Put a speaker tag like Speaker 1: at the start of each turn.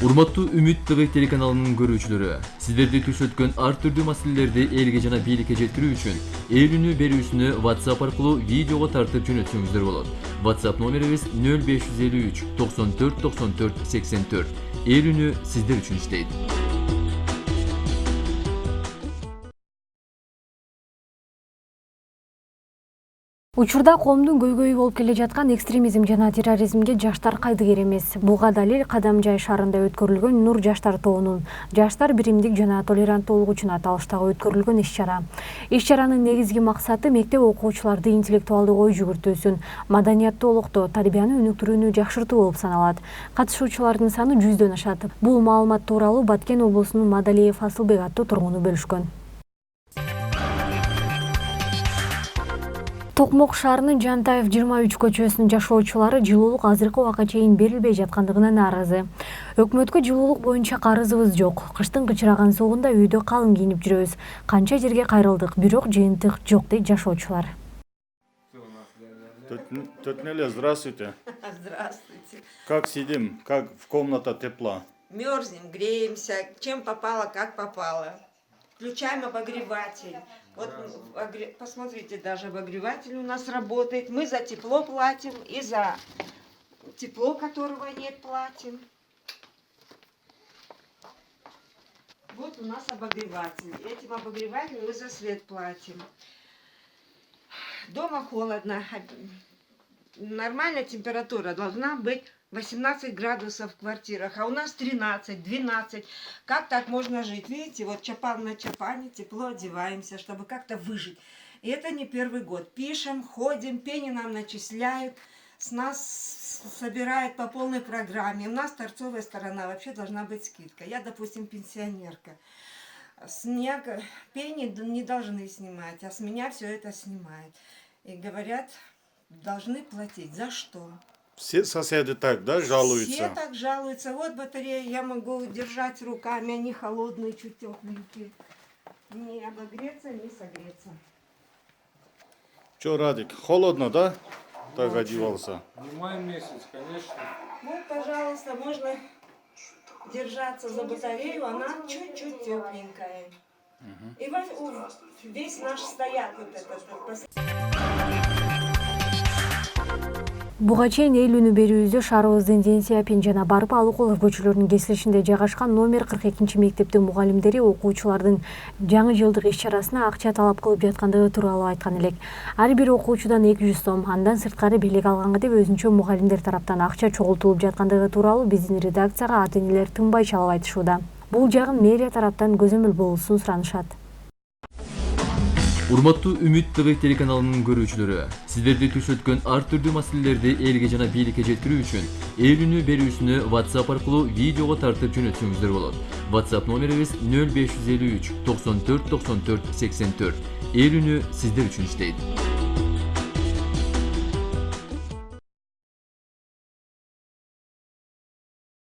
Speaker 1: Урматтуу Үмүт ТV телеканалынын көрүүчүлөрү, сиздерди түш өткөн ар түрдүү маселелерди элге жана бийликке жеткирүү үчүн эл үнү берүүсүнү WhatsApp аркылуу видеого тартып жөнөтсөңүздөр болот. WhatsApp номерибиз 0553 94 94 84. Эл үнү сиздер үчүн иштейт.
Speaker 2: Учурда коомдун көйгөйү болуп келе жаткан экстремизм жана терроризмге жаштар кайдыгер эмес. Буга далил Кадамжай шаарында өткөрүлгөн Нур жаштар тобунун жаштар биримдик жана толеранттуулук үчүн аталыштагы өткөрүлгөн иш-чара. Иш-чаранын негизги максаты мектеп окуучуларды интеллектуалдык ой жүгүртүүсүн, маданияттуу олуктоо, тарбияны өнүктүрүүнү жакшыртуу болуп саналат. Катышуучулардын саны 100дөн ашат. Бул маалымат тууралуу Баткен облусунун Мадалиев Асылбек аттуу тургуну бөлүшкөн. Токмок шаарынын Жантаев 23 көчөсүнүн жашоочулары жылуулук азыркы убакка чейин берилбей жаткандыгына нааразы. Өкмөткө жылуулук боюнча карызыбыз жок. Кыштын кычыраган соогунда үйдө калың кийинип жүрөбүз. Канча жерге кайрылдык, бирок жыйынтык жок, дейт жашоочулар.
Speaker 3: Тетя, здравствуйте.
Speaker 4: Здравствуйте.
Speaker 3: Как сидим? Как в комната тепла?
Speaker 4: Мерзнем, греемся, чем попало, как попало. Включаем обогреватель. Вот посмотрите, даже обогреватель у нас работает. Мы за тепло платим и за тепло, которого нет, платим. Вот у нас обогреватель. Этим обогревателем мы за свет платим. Дома холодно. Нормальная температура должна быть 18 градусов в квартирах, а у нас 13, 12. Как так можно жить? Видите, вот чапан на чапане, тепло одеваемся, чтобы как-то выжить. И это не первый год. Пишем, ходим, пени нам начисляют, с нас собирают по полной программе. У нас торцовая сторона, вообще должна быть скидка. Я, допустим, пенсионерка. Снег, пени не должны снимать, а с меня все это снимают. И говорят, должны платить. За что?
Speaker 3: Все соседи так, да, жалуются?
Speaker 4: Все так жалуются. Вот батарея, я могу держать руками, они холодные, чуть тепленькие. Не обогреться, не согреться.
Speaker 3: Че, Радик, холодно, да? Так одевался.
Speaker 5: Май месяц, конечно.
Speaker 4: Вот, пожалуйста, можно держаться за батарею, она чуть-чуть тепленькая. И весь наш стояк вот этот.
Speaker 2: Буга чейин эл үнү берүүбүздө шаарыбыздын Ден Сяопин жана Барып Алыкулов көчөлөрүнүн кесилишинде жайгашкан номер 42 мектептин мугалимдери окуучулардын жаңы жылдык иш-чарасына акча талап кылып жаткандыгы тууралуу айткан элек. Ар бир окуучудан 200 сом, андан сырткары белек алганга деп өзүнчө мугалимдер тараптан акча чогултулуп жаткандыгы тууралуу биздин редакцияга ата-энелер тынбай чалып айтышууда. Бул жагын мэрия тараптан көзөмөл болуусун суранышат.
Speaker 1: Урматтуу Үмүт ТV телеканалынын көрүүчүлөрү, сиздерди түш өткөн ар түрдүү маселелерди элге жана бийликке жеткирүү үчүн эл үнү берүүсүнү WhatsApp аркылуу видеого тартып жөнөтсөңүздөр болот. WhatsApp номерибиз 0553 94 94 84. Эл үнү сиздер үчүн иштейт.